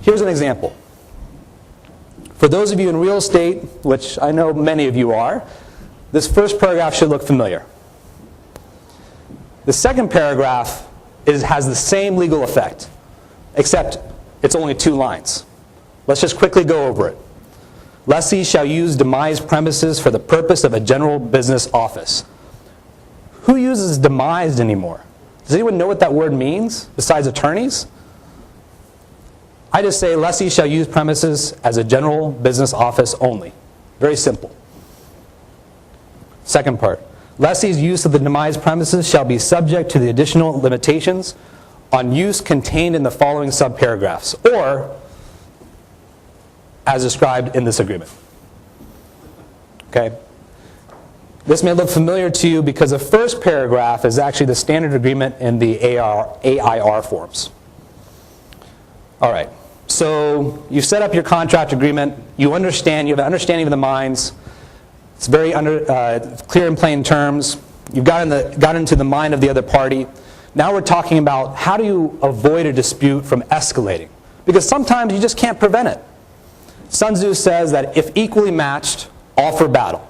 Here's an example. For those of you in real estate, which I know many of you are, this first paragraph should look familiar. The second paragraph has the same legal effect, except it's only 2 lines. Let's just quickly go over it. Lessee shall use demised premises for the purpose of a general business office. Who uses demised anymore? Does anyone know what that word means besides attorneys? I just say lessee shall use premises as a general business office only. Very simple. Second part. Lessee's use of the demised premises shall be subject to the additional limitations on use contained in the following subparagraphs, or as described in this agreement. Okay? This may look familiar to you because the first paragraph is actually the standard agreement in the AIR forms. All right. So you've set up your contract agreement. You have an understanding of the minds. It's very clear and plain terms. You've got into the mind of the other party. Now we're talking about how do you avoid a dispute from escalating? Because sometimes you just can't prevent it. Sun Tzu says that if equally matched, offer battle.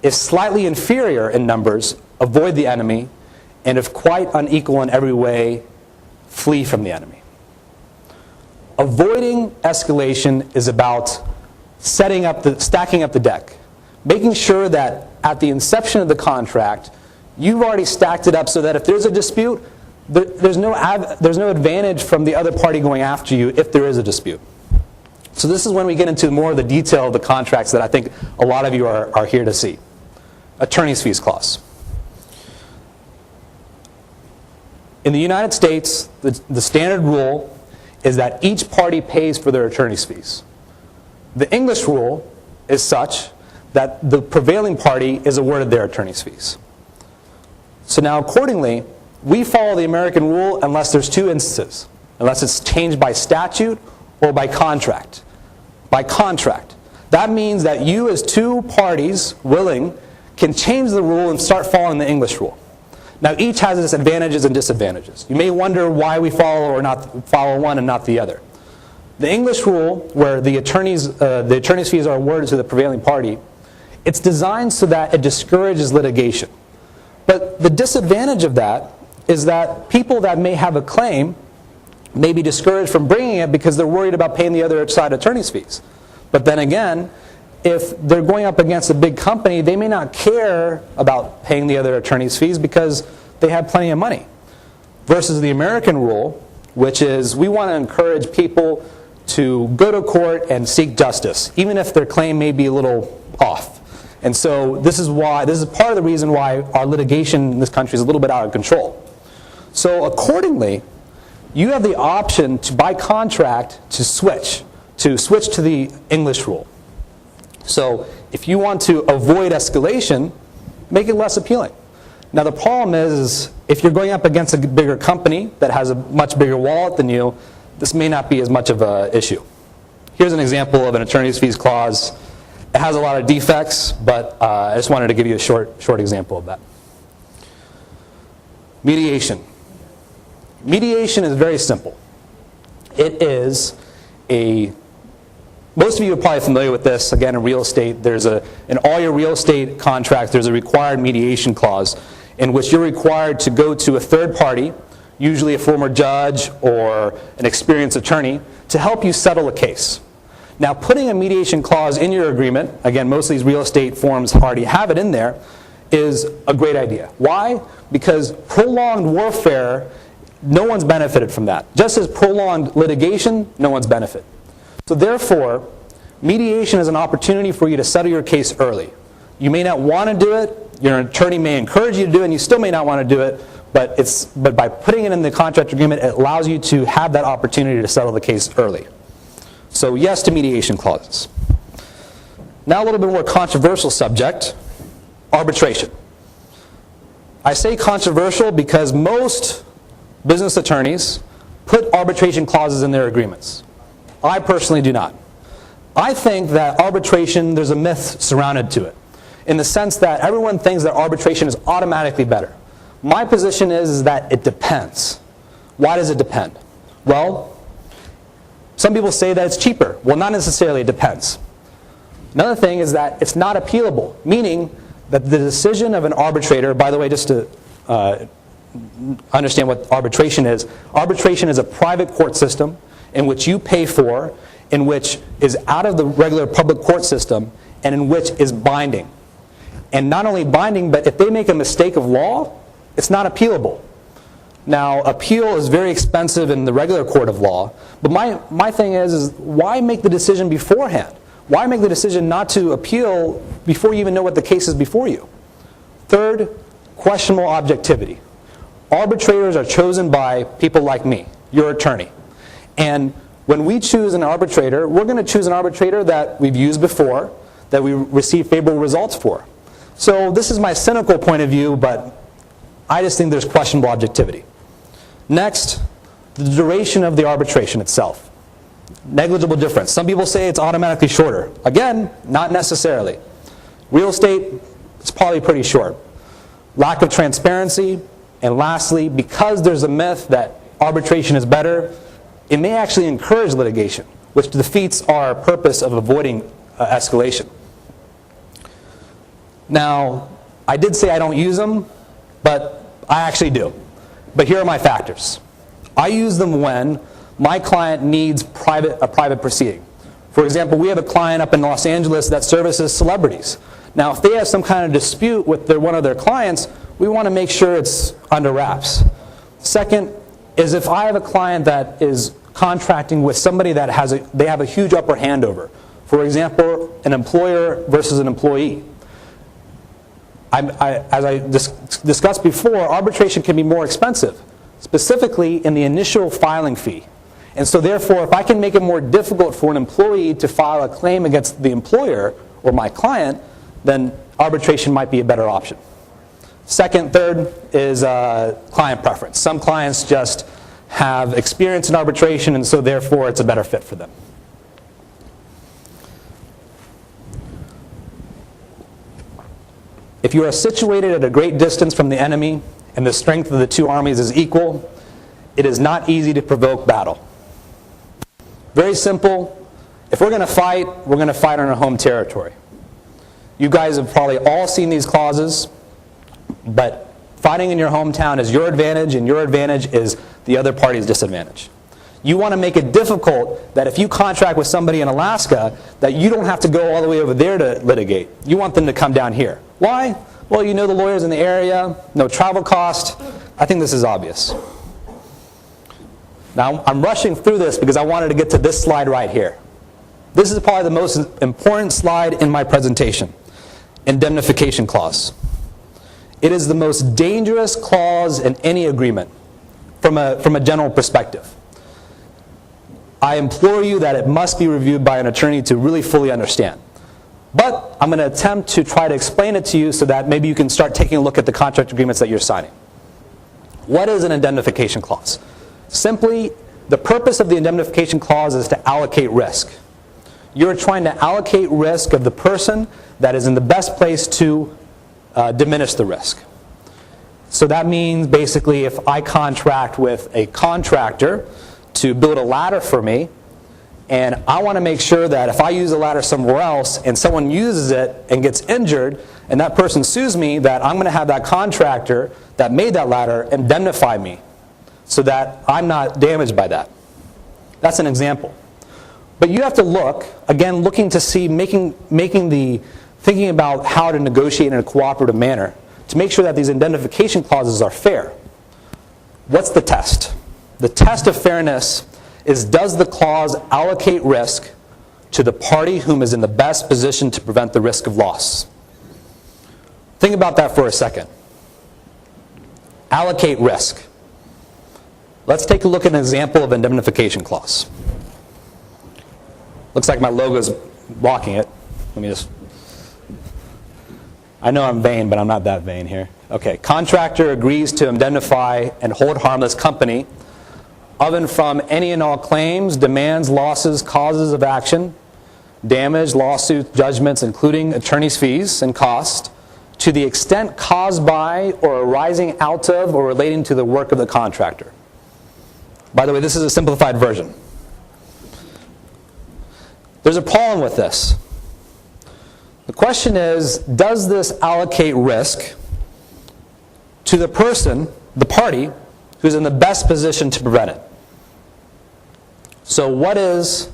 If slightly inferior in numbers, avoid the enemy. And if quite unequal in every way, flee from the enemy. Avoiding escalation is about stacking up the deck. Making sure that at the inception of the contract, you've already stacked it up so that if there's a dispute, there's no advantage from the other party going after you if there is a dispute. So this is when we get into more of the detail of the contracts that I think a lot of you are here to see. Attorney's fees clause. In the United States, the standard rule is that each party pays for their attorney's fees. The English rule is such that the prevailing party is awarded their attorney's fees. So now accordingly, we follow the American rule unless there's 2 instances. Unless it's changed by statute or by contract. By contract. That means that you as 2 parties willing can change the rule and start following the English rule. Now each has its advantages and disadvantages. You may wonder why we follow one and not the other. The English rule, where the attorney's fees are awarded to the prevailing party, it's designed so that it discourages litigation. But the disadvantage of that is that people that may have a claim may be discouraged from bringing it because they're worried about paying the other side attorney's fees. But then again, if they're going up against a big company, they may not care about paying the other attorney's fees because they have plenty of money. Versus the American rule, which is we want to encourage people to go to court and seek justice, even if their claim may be a little off. And so this is part of the reason why our litigation in this country is a little bit out of control. So accordingly, you have the option to, by contract, to switch to the English rule. So if you want to avoid escalation, make it less appealing. Now the problem is if you're going up against a bigger company that has a much bigger wallet than you, this may not be as much of an issue. Here's an example of an attorney's fees clause. It has a lot of defects, but I just wanted to give you a short example of that. Mediation. Mediation is very simple. It is most of you are probably familiar with this. Again, in real estate, in all your real estate contracts, there's a required mediation clause in which you're required to go to a third party, usually a former judge or an experienced attorney, to help you settle a case. Now, putting a mediation clause in your agreement, again, most of these real estate forms already have it in there, is a great idea. Why? Because prolonged warfare, no one's benefited from that. Just as prolonged litigation, no one's benefited. So therefore, mediation is an opportunity for you to settle your case early. You may not want to do it, your attorney may encourage you to do it, and you still may not want to do it, but by putting it in the contract agreement, it allows you to have that opportunity to settle the case early. So yes to mediation clauses. Now a little bit more controversial subject, arbitration. I say controversial because most business attorneys put arbitration clauses in their agreements. I personally do not. I think that arbitration, there's a myth surrounded to it, in the sense that everyone thinks that arbitration is automatically better. My position is that it depends. Why does it depend? Well, Some people say that it's cheaper. Well, not necessarily, it depends. Another thing is that it's not appealable, meaning that the decision of an arbitrator, by the way, just to understand what arbitration is a private court system in which you pay for, in which is out of the regular public court system, and in which is binding. And not only binding, but if they make a mistake of law, it's not appealable. Now, appeal is very expensive in the regular court of law, but my thing is why make the decision beforehand? Why make the decision not to appeal before you even know what the case is before you? Third, questionable objectivity. Arbitrators are chosen by people like me, your attorney. And when we choose an arbitrator, we're going to choose an arbitrator that we've used before, that we receive favorable results for. So this is my cynical point of view, but I just think there's questionable objectivity. Next, the duration of the arbitration itself. Negligible difference. Some people say it's automatically shorter. Again, not necessarily. Real estate, it's probably pretty short. Lack of transparency. And lastly, because there's a myth that arbitration is better, it may actually encourage litigation, which defeats our purpose of avoiding escalation. Now, I did say I don't use them, but I actually do. But here are my factors. I use them when my client needs a private proceeding. For example, we have a client up in Los Angeles that services celebrities. Now, if they have some kind of dispute with one of their clients, we want to make sure it's under wraps. Second is if I have a client that is contracting with somebody that they have a huge upper hand over. For example, an employer versus an employee. As I discussed before, arbitration can be more expensive, specifically in the initial filing fee. And so therefore, if I can make it more difficult for an employee to file a claim against the employer or my client, then arbitration might be a better option. Second, third is client preference. Some clients just have experience in arbitration, and so therefore it's a better fit for them. If you are situated at a great distance from the enemy and the strength of the two armies is equal, it is not easy to provoke battle. Very simple. If we're going to fight on our home territory. You guys have probably all seen these clauses, but fighting in your hometown is your advantage, and your advantage is the other party's disadvantage. You want to make it difficult that if you contract with somebody in Alaska, that you don't have to go all the way over there to litigate. You want them to come down here. Why? Well, you know the lawyers in the area, no travel cost. I think this is obvious. Now, I'm rushing through this because I wanted to get to this slide right here. This is probably the most important slide in my presentation. Indemnification clause. It is the most dangerous clause in any agreement from a general perspective. I implore you that it must be reviewed by an attorney to really fully understand. But I'm going to attempt to try to explain it to you so that maybe you can start taking a look at the contract agreements that you're signing. What is an indemnification clause? Simply, the purpose of the indemnification clause is to allocate risk. You're trying to allocate risk of the person that is in the best place to diminish the risk. So that means basically if I contract with a contractor to build a ladder for me, and I want to make sure that if I use a ladder somewhere else and someone uses it and gets injured and that person sues me, that I'm going to have that contractor that made that ladder indemnify me so that I'm not damaged by that. That's an example. But you have to look, again, looking to see, thinking about how to negotiate in a cooperative manner to make sure that these indemnification clauses are fair. What's the test? The test of fairness is, does the clause allocate risk to the party whom is in the best position to prevent the risk of loss? Think about that for a second. Allocate risk. Let's take a look at an example of indemnification clause. Looks like my logo's blocking it. Let me just... I know I'm vain, but I'm not that vain here. Okay, contractor agrees to indemnify and hold harmless company of and from any and all claims, demands, losses, causes of action, damage, lawsuits, judgments, including attorney's fees and costs, to the extent caused by or arising out of or relating to the work of the contractor. By the way, this is a simplified version. There's a problem with this. The question is, does this allocate risk to the person, the party, who's in the best position to prevent it? So what is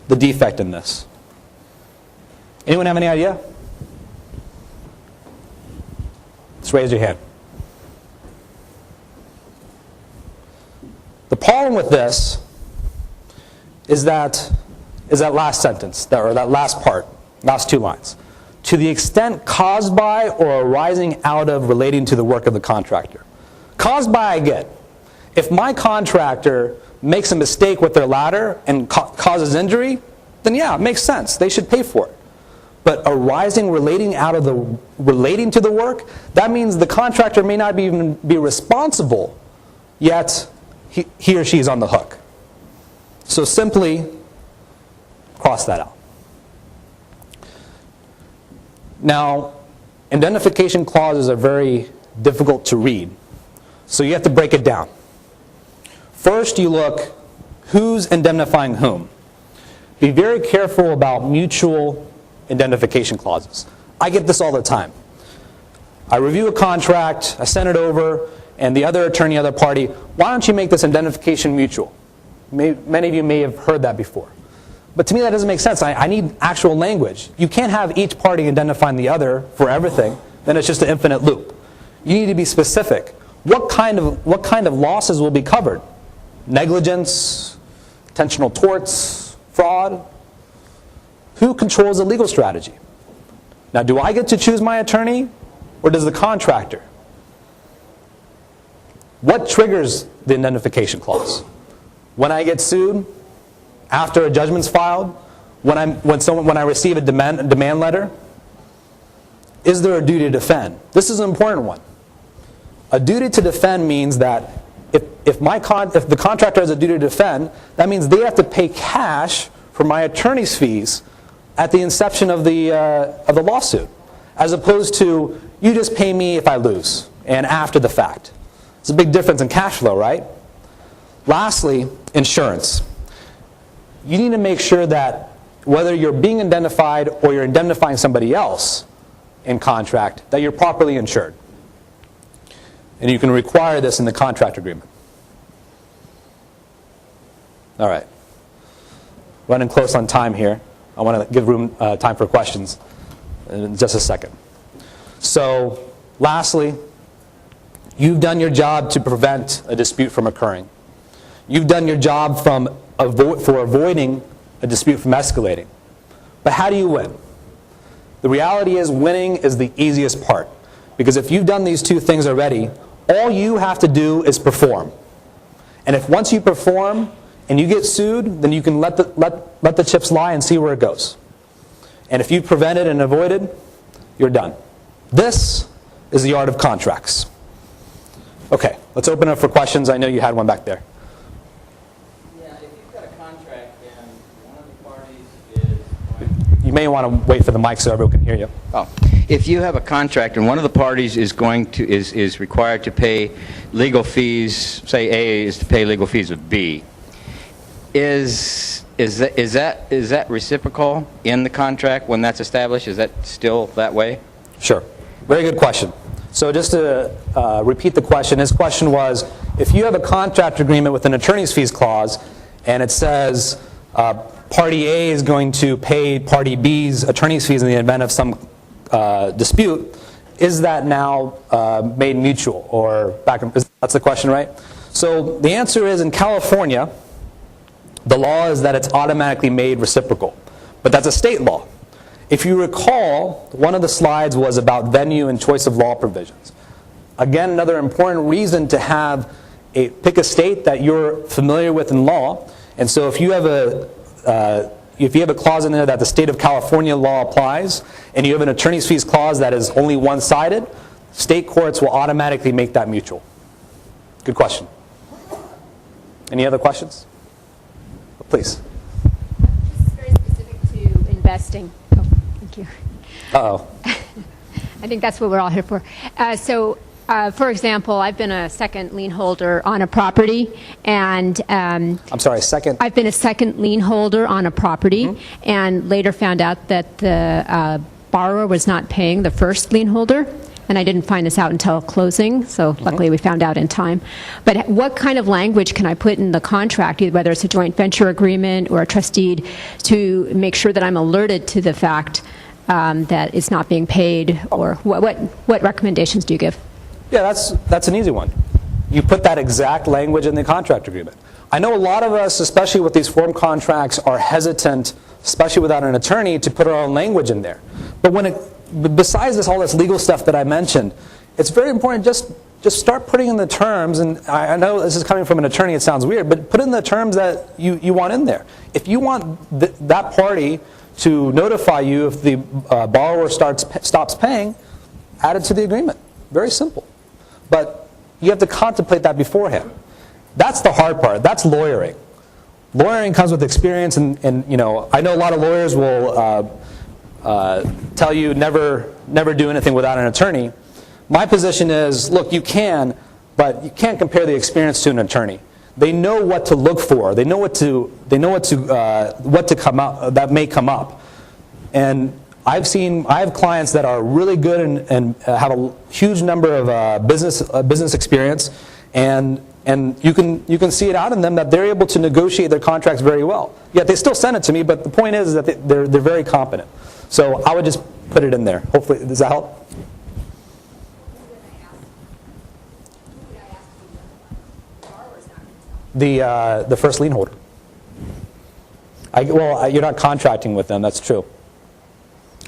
the defect in this? Anyone have any idea? Just raise your hand. The problem with this is that last sentence, or that last part, last two lines. To the extent caused by or arising out of relating to the work of the contractor. Caused by, I get. If my contractor makes a mistake with their ladder and causes injury, then yeah, it makes sense. They should pay for it. But arising, relating to the work, that means the contractor may not even be responsible, yet he or she is on the hook. So simply cross that out. Now, indemnification clauses are very difficult to read, so you have to break it down. First, you look, who's indemnifying whom? Be very careful about mutual indemnification clauses. I get this all the time. I review a contract, I send it over, and the other attorney, other party, why don't you make this indemnification mutual? Many of you may have heard that before. But to me that doesn't make sense. I need actual language. You can't have each party indemnifying the other for everything, then it's just an infinite loop. You need to be specific. What kind of losses will be covered? Negligence, intentional torts, fraud? Who controls the legal strategy? Now, do I get to choose my attorney, or does the contractor? What triggers the indemnification clause? When I get sued? After a judgment's filed? When I receive a demand letter? Is there a duty to defend? This is an important one. A duty to defend means that if the contractor has a duty to defend, that means they have to pay cash for my attorney's fees at the inception of the lawsuit, as opposed to you just pay me if I lose and after the fact. It's a big difference in cash flow, right? Lastly, insurance. You need to make sure that whether you're being indemnified or you're indemnifying somebody else in contract, that you're properly insured. And you can require this in the contract agreement. All right. Running close on time here. I want to give time for questions in just a second. So, lastly, you've done your job to prevent a dispute from occurring. You've done your job for avoiding a dispute from escalating. But how do you win? The reality is winning is the easiest part. Because if you've done these two things already, all you have to do is perform. And if once you perform and you get sued, then you can let the chips lie and see where it goes. And if you prevent it and avoid it, you're done. This is the art of contracts. Okay, let's open it up for questions. I know you had one back there. Yeah, if you've got a contract and one of the parties is... You may want to wait for the mic so everyone can hear you. Oh. If you have a contract and one of the parties is required to pay legal fees, say A is to pay legal fees of B, is that reciprocal in the contract when that's established? Is that still that way? Sure. Very good question. So just to repeat the question, his question was, if you have a contract agreement with an attorney's fees clause and it says party A is going to pay party B's attorney's fees in the event of some dispute, is that now made mutual? Or that's the question, right? So the answer is, in California, the law is that it's automatically made reciprocal. But that's a state law. If you recall, one of the slides was about venue and choice of law provisions. Again, another important reason to pick a state that you're familiar with in law. And so if you have a clause in there that the state of California law applies, and you have an attorney's fees clause that is only one-sided, state courts will automatically make that mutual. Good question. Any other questions? Please. This is very specific to investing. Oh, thank you. Uh-oh. I think that's what we're all here for. So For example, I've been a second lien holder on a property, and I'm sorry, second. I've been a second lien holder on a property, and later found out that the borrower was not paying the first lien holder. And I didn't find this out until closing, so luckily we found out in time. But what kind of language can I put in the contract, whether it's a joint venture agreement or a trust deed, to make sure that I'm alerted to the fact that it's not being paid, or what recommendations do you give? Yeah, that's an easy one. You put that exact language in the contract agreement. I know a lot of us, especially with these form contracts, are hesitant, especially without an attorney, to put our own language in there. But besides all this legal stuff that I mentioned, it's very important just start putting in the terms, and I know this is coming from an attorney, it sounds weird, but put in the terms that you want in there. If you want that party to notify you if the borrower stops paying, add it to the agreement. Very simple. But you have to contemplate that beforehand. That's the hard part. That's lawyering. Lawyering comes with experience, and I know a lot of lawyers will tell you never do anything without an attorney. My position is, look, you can, but you can't compare the experience to an attorney. They know what to look for. They know what to come up that may come up. And I have clients that are really good and have a huge number of business experience, and you can see it out in them that they're able to negotiate their contracts very well. Yet they still send it to me, but the point is that they're very competent. So I would just put it in there. Hopefully, does that help? The first lien holder. You're not contracting with them. That's true.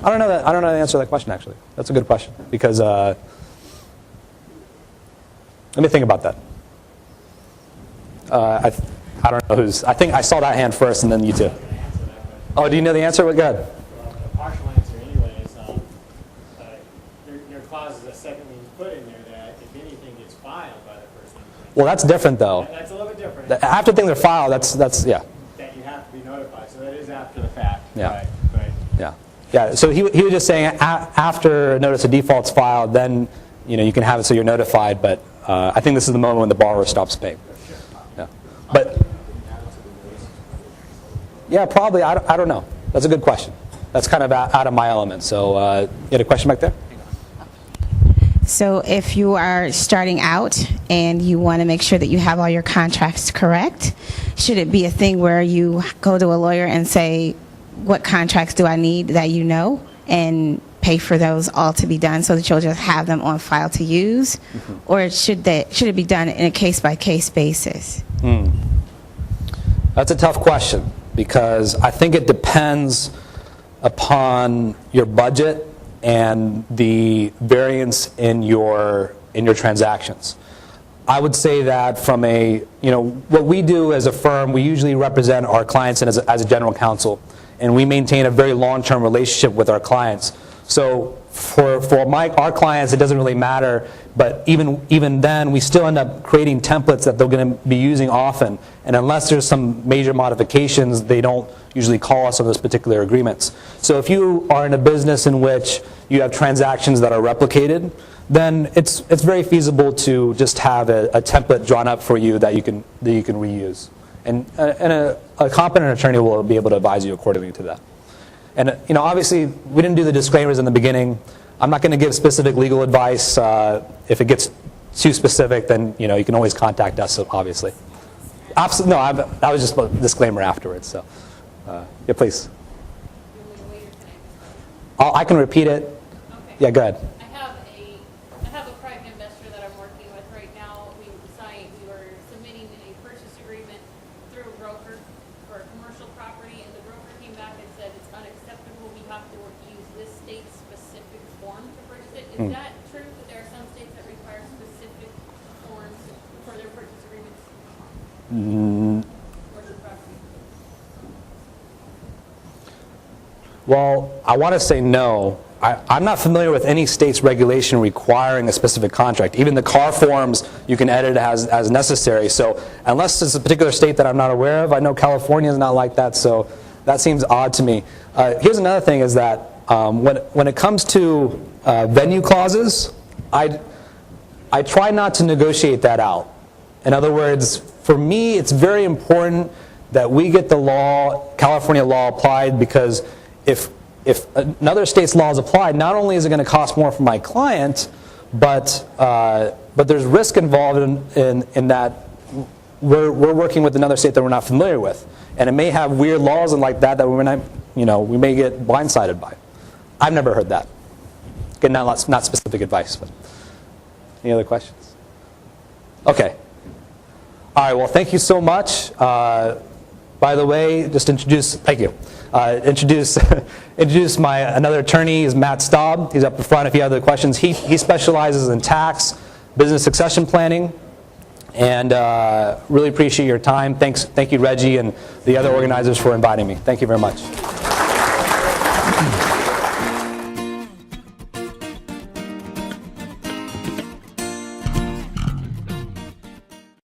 I don't know the answer to that question, actually. That's a good question, because let me think about that. I don't know who's. I think I saw that hand first, and then you two. Oh, do you know the answer? Go ahead. A partial answer, anyway, is your clause is a second lien put in there that if anything gets filed by the first lien. Well, that's different, though. That's a little bit different. After things are filed, that's yeah. That you have to be notified, so that is after the fact. Yeah. Right. Yeah. Yeah. So he was just saying after notice of default's filed, then you can have it so you're notified. But I think this is the moment when the borrower stops paying. Yeah. But yeah, probably. I don't know. That's a good question. That's kind of out of my element. So you had a question back there? So if you are starting out and you want to make sure that you have all your contracts correct, should it be a thing where you go to a lawyer and say, what contracts do I need that you know, and pay for those all to be done so that you'll just have them on file to use? Mm-hmm. Or should it be done in a case-by-case basis? That's a tough question, because I think it depends upon your budget and the variance in your transactions. I would say that from what we do as a firm, we usually represent our clients as a general counsel, and we maintain a very long-term relationship with our clients. So for our clients, it doesn't really matter, but even then, we still end up creating templates that they're going to be using often. And unless there's some major modifications, they don't usually call us on those particular agreements. So if you are in a business in which you have transactions that are replicated, then it's very feasible to just have a template drawn up for you that you can reuse. And a competent attorney will be able to advise you accordingly to that. And obviously, we didn't do the disclaimers in the beginning. I'm not going to give specific legal advice. If it gets too specific, then you can always contact us, obviously. Absolutely, no, that was just a disclaimer afterwards. So, yeah, please. I can repeat it. Okay. Yeah, go ahead. I have a private investor that I'm working with right now. We were submitting a purchase agreement through a broker for a commercial property, and the broker came back and said it's unacceptable. We have to use this state's specific form to purchase it. Is that true? That there are some states that require specific forms for their purchase agreements? Commercial property. Well, I want to say no. I'm not familiar with any state's regulation requiring a specific contract. Even the car forms, you can edit as necessary. So unless it's a particular state that I'm not aware of, I know California is not like that, so that seems odd to me. Here's another thing is that when it comes to venue clauses, I try not to negotiate that out. In other words, for me, it's very important that we get the law, California law, applied, because if another state's law is applied, not only is it going to cost more for my client, but there's risk involved in that we're working with another state that we're not familiar with, and it may have weird laws and like that we not, we may get blindsided by. I've never heard that. Again, not specific advice, but any other questions? Okay. All right. Well, thank you so much. By the way, just introduce. Thank you. Introduce my another attorney is Matt Staub. He's up in front if you have other questions. He specializes in tax, business succession planning, and really appreciate your time. Thank you, Reggie, and the other organizers for inviting me. Thank you very much.